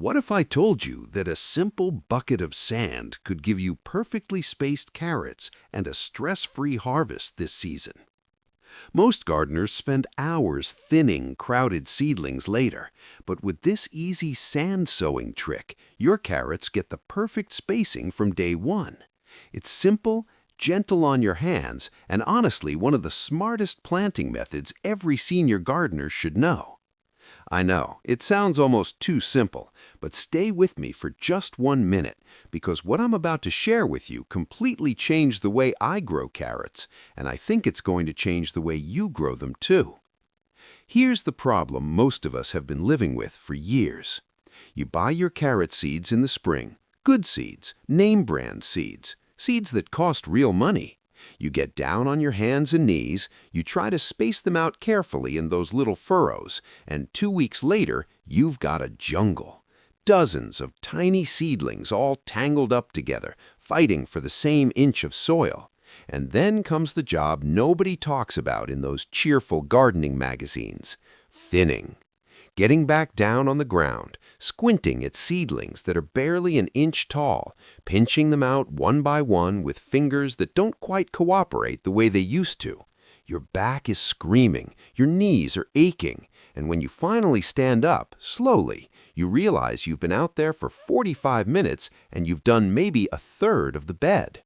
What if I told you that a simple bucket of sand could give you perfectly spaced carrots and a stress-free harvest this season? Most gardeners spend hours thinning crowded seedlings later, but with this easy sand sowing trick, your carrots get the perfect spacing from day one. It's simple, gentle on your hands, and honestly one of the smartest planting methods every senior gardener should know. I know, it sounds almost too simple, but stay with me for just 1 minute, because what I'm about to share with you completely changed the way I grow carrots, and I think it's going to change the way you grow them too. Here's the problem most of us have been living with for years. You buy your carrot seeds in the spring, good seeds, name brand seeds, seeds that cost real money. You get down on your hands and knees, you try to space them out carefully in those little furrows, and 2 weeks later, you've got a jungle. Dozens of tiny seedlings all tangled up together, fighting for the same inch of soil. And then comes the job nobody talks about in those cheerful gardening magazines: thinning. Getting back down on the ground, squinting at seedlings that are barely an inch tall, pinching them out one by one with fingers that don't quite cooperate the way they used to. Your back is screaming, your knees are aching, and when you finally stand up, slowly, you realize you've been out there for 45 minutes and you've done maybe a third of the bed.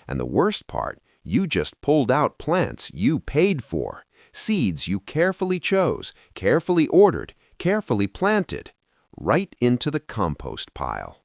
And the worst part, you just pulled out plants you paid for, seeds you carefully chose, carefully ordered, carefully planted, right into the compost pile.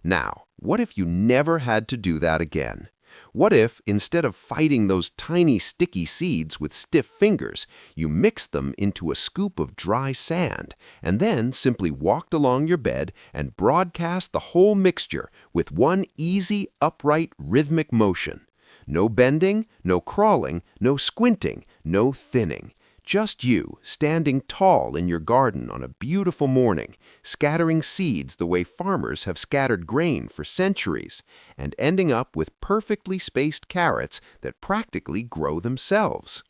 Now, what if you never had to do that again? What if, instead of fighting those tiny sticky seeds with stiff fingers, you mixed them into a scoop of dry sand and then simply walked along your bed and broadcast the whole mixture with one easy, upright, rhythmic motion? No bending, no crawling, no squinting, no thinning. Just you, standing tall in your garden on a beautiful morning, scattering seeds the way farmers have scattered grain for centuries, and ending up with perfectly spaced carrots that practically grow themselves.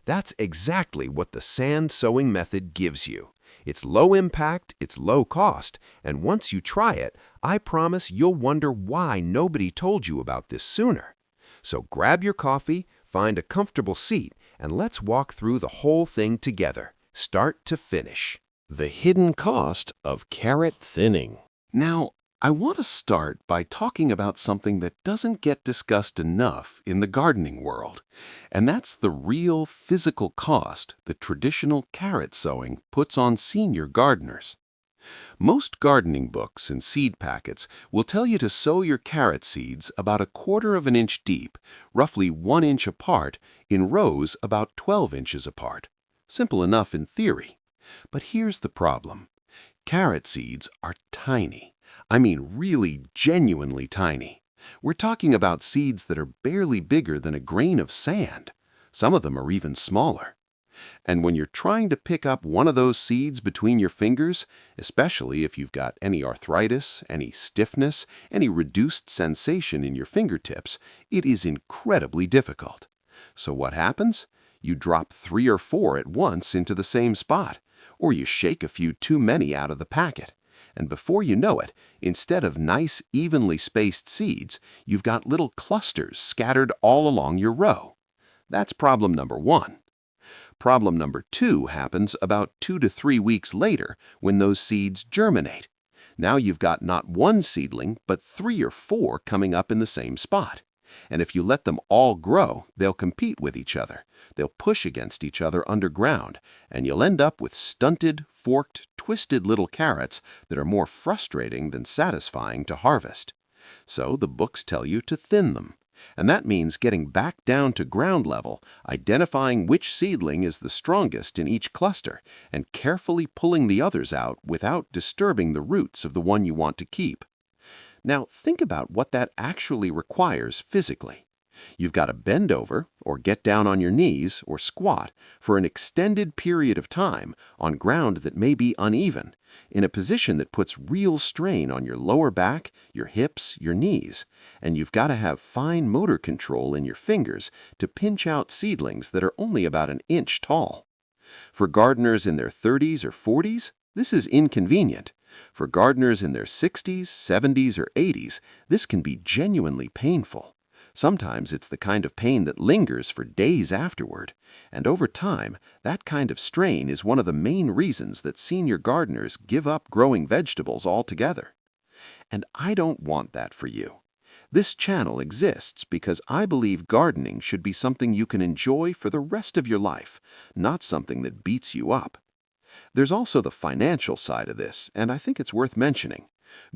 That's exactly what the sand sowing method gives you. It's low impact, it's low cost, and once you try it, I promise you'll wonder why nobody told you about this sooner. So grab your coffee, find a comfortable seat, and let's walk through the whole thing together, start to finish. The hidden cost of carrot thinning. Now, I want to start by talking about something that doesn't get discussed enough in the gardening world, and that's the real physical cost that traditional carrot sowing puts on senior gardeners. Most gardening books and seed packets will tell you to sow your carrot seeds about 1/4 of an inch deep, roughly 1 inch apart, in rows about 12 inches apart. Simple enough in theory. But here's the problem. Carrot seeds are tiny. I mean really genuinely tiny. We're talking about seeds that are barely bigger than a grain of sand. Some of them are even smaller. And when you're trying to pick up one of those seeds between your fingers, especially if you've got any arthritis, any stiffness, any reduced sensation in your fingertips, it is incredibly difficult. So what happens? You drop 3 or 4 at once into the same spot, or you shake a few too many out of the packet. And before you know it, instead of nice, evenly spaced seeds, you've got little clusters scattered all along your row. That's problem number 1. Problem number 2 happens about 2 to 3 weeks later when those seeds germinate. Now you've got not one seedling, but 3 or 4 coming up in the same spot. And if you let them all grow, they'll compete with each other. They'll push against each other underground, and you'll end up with stunted, forked, twisted little carrots that are more frustrating than satisfying to harvest. So the books tell you to thin them. And that means getting back down to ground level, identifying which seedling is the strongest in each cluster, and carefully pulling the others out without disturbing the roots of the one you want to keep. Now, think about what that actually requires physically. You've got to bend over, or get down on your knees, or squat, for an extended period of time on ground that may be uneven, in a position that puts real strain on your lower back, your hips, your knees, and you've got to have fine motor control in your fingers to pinch out seedlings that are only about an inch tall. For gardeners in their 30s or 40s, this is inconvenient, For gardeners in their 60s, 70s, or 80s, this can be genuinely painful. Sometimes it's the kind of pain that lingers for days afterward, and over time, that kind of strain is one of the main reasons that senior gardeners give up growing vegetables altogether. And I don't want that for you. This channel exists because I believe gardening should be something you can enjoy for the rest of your life, not something that beats you up. There's also the financial side of this, and I think it's worth mentioning.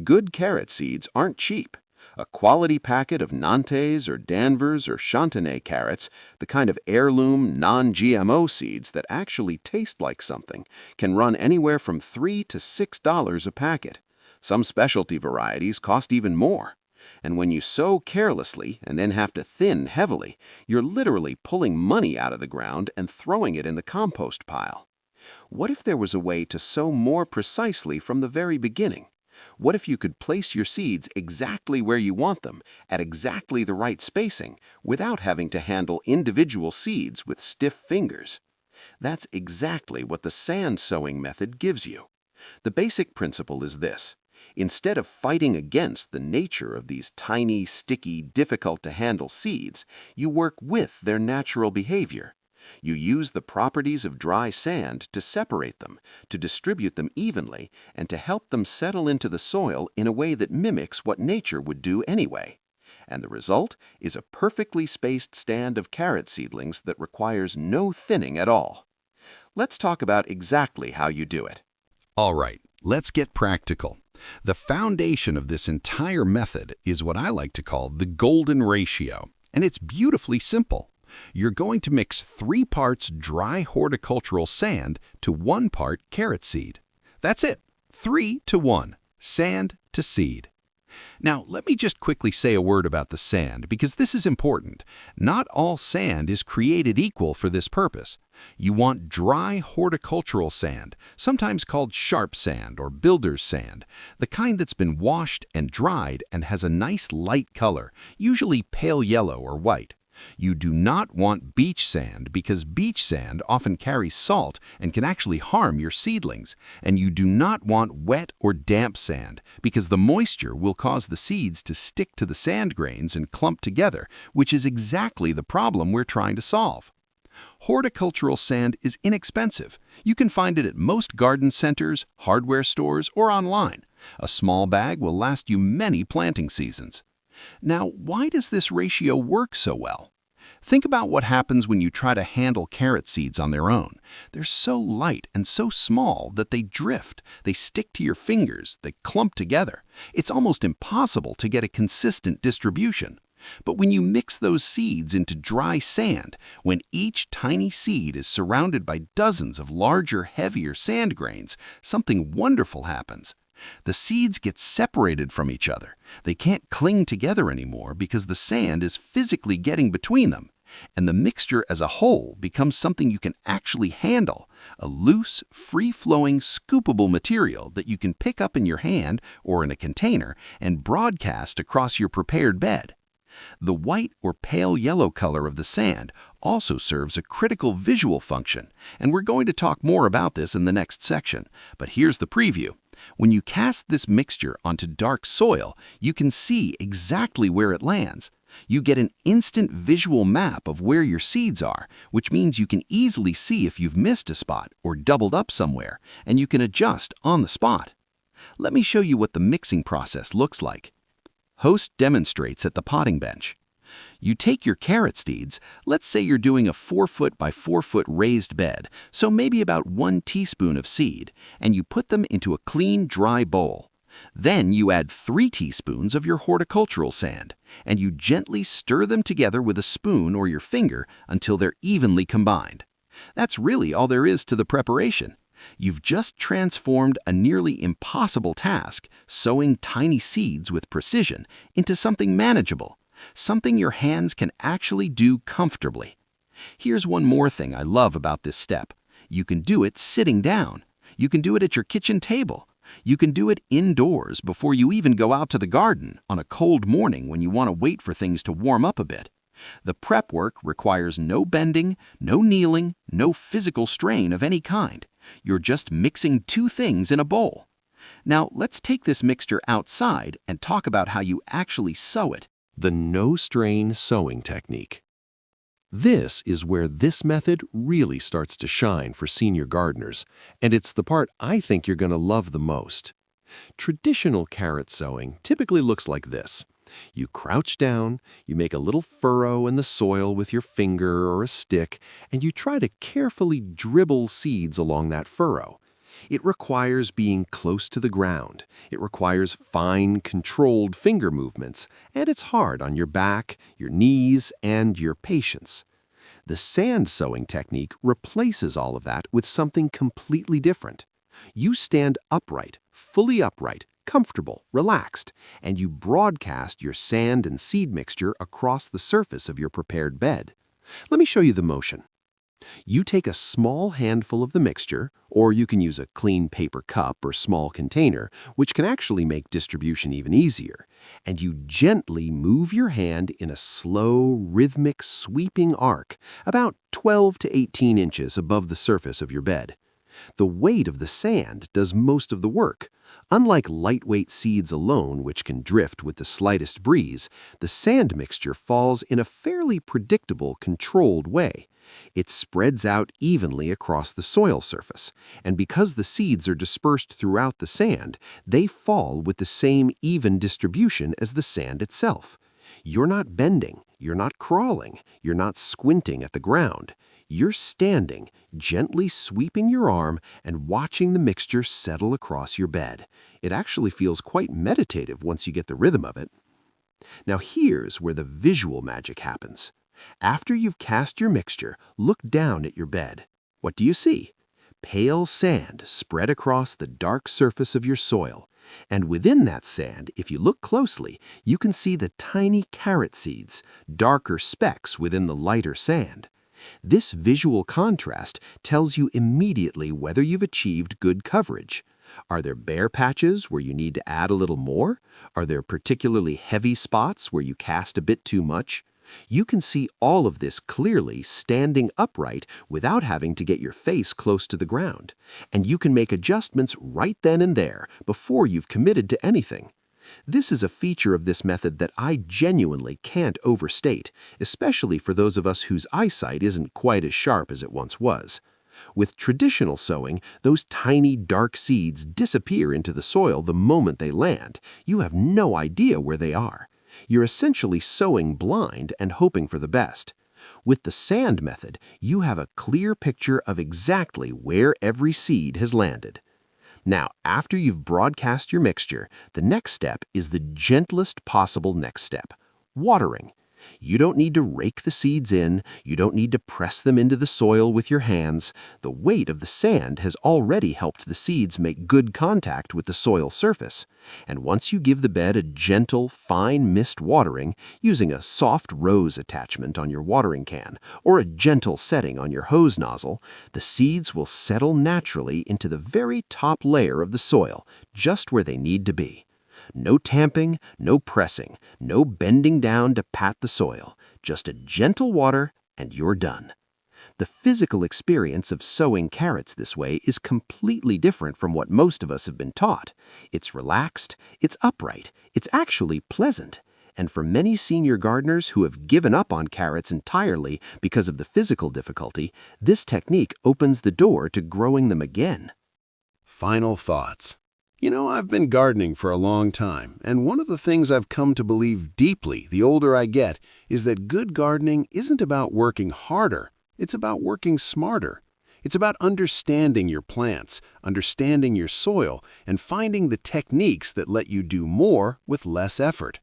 Good carrot seeds aren't cheap. A quality packet of Nantes or Danvers or Chantenay carrots, the kind of heirloom, non-GMO seeds that actually taste like something, can run anywhere from $3 to $6 a packet. Some specialty varieties cost even more. And when you sow carelessly and then have to thin heavily, you're literally pulling money out of the ground and throwing it in the compost pile. What if there was a way to sow more precisely from the very beginning? What if you could place your seeds exactly where you want them, at exactly the right spacing, without having to handle individual seeds with stiff fingers? That's exactly what the sand sowing method gives you. The basic principle is this. Instead of fighting against the nature of these tiny, sticky, difficult-to-handle seeds, you work with their natural behavior. You use the properties of dry sand to separate them, to distribute them evenly, and to help them settle into the soil in a way that mimics what nature would do anyway. And the result is a perfectly spaced stand of carrot seedlings that requires no thinning at all. Let's talk about exactly how you do it. All right, let's get practical. The foundation of this entire method is what I like to call the golden ratio, and it's beautifully simple. You're going to mix 3 parts dry horticultural sand to 1 part carrot seed. That's it, 3 to 1, sand to seed. Now, let me just quickly say a word about the sand, because this is important. Not all sand is created equal for this purpose. You want dry horticultural sand, sometimes called sharp sand or builder's sand, the kind that's been washed and dried and has a nice light color, usually pale yellow or white. You do not want beach sand because beach sand often carries salt and can actually harm your seedlings. And you do not want wet or damp sand because the moisture will cause the seeds to stick to the sand grains and clump together, which is exactly the problem we're trying to solve. Horticultural sand is inexpensive. You can find it at most garden centers, hardware stores, or online. A small bag will last you many planting seasons. Now, why does this ratio work so well? Think about what happens when you try to handle carrot seeds on their own. They're so light and so small that they drift, they stick to your fingers, they clump together. It's almost impossible to get a consistent distribution. But when you mix those seeds into dry sand, when each tiny seed is surrounded by dozens of larger, heavier sand grains, something wonderful happens. The seeds get separated from each other. They can't cling together anymore because the sand is physically getting between them. And the mixture as a whole becomes something you can actually handle, a loose, free-flowing, scoopable material that you can pick up in your hand or in a container and broadcast across your prepared bed. The white or pale yellow color of the sand also serves a critical visual function, and we're going to talk more about this in the next section, but here's the preview. When you cast this mixture onto dark soil, you can see exactly where it lands. You get an instant visual map of where your seeds are, which means you can easily see if you've missed a spot or doubled up somewhere, and you can adjust on the spot. Let me show you what the mixing process looks like. Host demonstrates at the potting bench. You take your carrot seeds, let's say you're doing a 4-foot by 4-foot raised bed, so maybe about 1 teaspoon of seed, and you put them into a clean, dry bowl. Then you add 3 teaspoons of your horticultural sand, and you gently stir them together with a spoon or your finger until they're evenly combined. That's really all there is to the preparation. You've just transformed a nearly impossible task, sowing tiny seeds with precision, into something manageable, something your hands can actually do comfortably. Here's one more thing I love about this step. You can do it sitting down. You can do it at your kitchen table. You can do it indoors before you even go out to the garden on a cold morning when you want to wait for things to warm up a bit. The prep work requires no bending, no kneeling, no physical strain of any kind. You're just mixing 2 things in a bowl. Now, let's take this mixture outside and talk about how you actually sow it. The no-strain sowing technique. This is where this method really starts to shine for senior gardeners, and it's the part I think you're going to love the most. Traditional carrot sowing typically looks like this. You crouch down, you make a little furrow in the soil with your finger or a stick, and you try to carefully dribble seeds along that furrow. It requires being close to the ground. It requires fine, controlled finger movements, and it's hard on your back, your knees, and your patience. The sand sowing technique replaces all of that with something completely different. You stand upright, fully upright, comfortable, relaxed, and you broadcast your sand and seed mixture across the surface of your prepared bed. Let me show you the motion. You take a small handful of the mixture, or you can use a clean paper cup or small container, which can actually make distribution even easier, and you gently move your hand in a slow, rhythmic, sweeping arc, about 12 to 18 inches above the surface of your bed. The weight of the sand does most of the work. Unlike lightweight seeds alone, which can drift with the slightest breeze, the sand mixture falls in a fairly predictable, controlled way. It spreads out evenly across the soil surface, and because the seeds are dispersed throughout the sand, they fall with the same even distribution as the sand itself. You're not bending, you're not crawling, you're not squinting at the ground. You're standing, gently sweeping your arm and watching the mixture settle across your bed. It actually feels quite meditative once you get the rhythm of it. Now here's where the visual magic happens. After you've cast your mixture, look down at your bed. What do you see? Pale sand spread across the dark surface of your soil. And within that sand, if you look closely, you can see the tiny carrot seeds, darker specks within the lighter sand. This visual contrast tells you immediately whether you've achieved good coverage. Are there bare patches where you need to add a little more? Are there particularly heavy spots where you cast a bit too much? You can see all of this clearly standing upright without having to get your face close to the ground. And you can make adjustments right then and there before you've committed to anything. This is a feature of this method that I genuinely can't overstate, especially for those of us whose eyesight isn't quite as sharp as it once was. With traditional sowing, those tiny dark seeds disappear into the soil the moment they land. You have no idea where they are. You're essentially sowing blind and hoping for the best. With the sand method, you have a clear picture of exactly where every seed has landed. Now, after you've broadcast your mixture, the next step is the gentlest possible next step: watering. You don't need to rake the seeds in, you don't need to press them into the soil with your hands. The weight of the sand has already helped the seeds make good contact with the soil surface. And once you give the bed a gentle, fine mist watering, using a soft rose attachment on your watering can or a gentle setting on your hose nozzle, the seeds will settle naturally into the very top layer of the soil, just where they need to be. No tamping, no pressing, no bending down to pat the soil. Just a gentle water and you're done. The physical experience of sowing carrots this way is completely different from what most of us have been taught. It's relaxed, it's upright, it's actually pleasant. And for many senior gardeners who have given up on carrots entirely because of the physical difficulty, this technique opens the door to growing them again. Final thoughts. I've been gardening for a long time, and one of the things I've come to believe deeply the older I get is that good gardening isn't about working harder, it's about working smarter. It's about understanding your plants, understanding your soil, and finding the techniques that let you do more with less effort.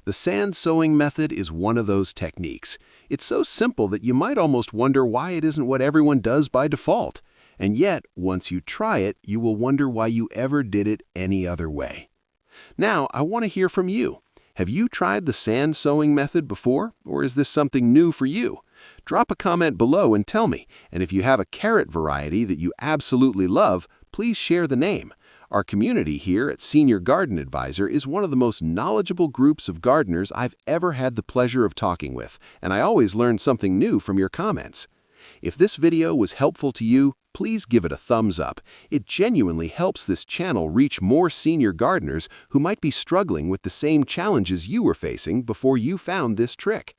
The sand sowing method is one of those techniques. It's so simple that you might almost wonder why it isn't what everyone does by default. And yet, once you try it, you will wonder why you ever did it any other way. Now, I want to hear from you. Have you tried the sand sowing method before, or is this something new for you? Drop a comment below and tell me, and if you have a carrot variety that you absolutely love, please share the name. Our community here at Senior Garden Advisor is one of the most knowledgeable groups of gardeners I've ever had the pleasure of talking with, and I always learn something new from your comments. If this video was helpful to you, please give it a thumbs up. It genuinely helps this channel reach more senior gardeners who might be struggling with the same challenges you were facing before you found this trick.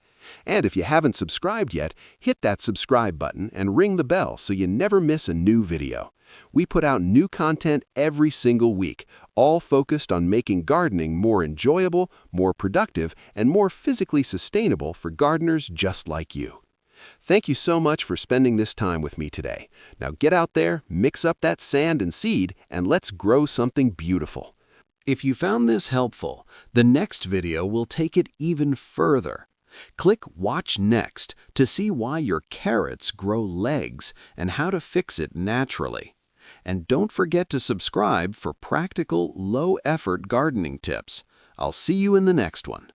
And if you haven't subscribed yet, hit that subscribe button and ring the bell so you never miss a new video. We put out new content every single week, all focused on making gardening more enjoyable, more productive, and more physically sustainable for gardeners just like you. Thank you so much for spending this time with me today. Now get out there, mix up that sand and seed, and let's grow something beautiful. If you found this helpful, the next video will take it even further. Click Watch Next to see why your carrots grow legs and how to fix it naturally. And don't forget to subscribe for practical, low-effort gardening tips. I'll see you in the next one.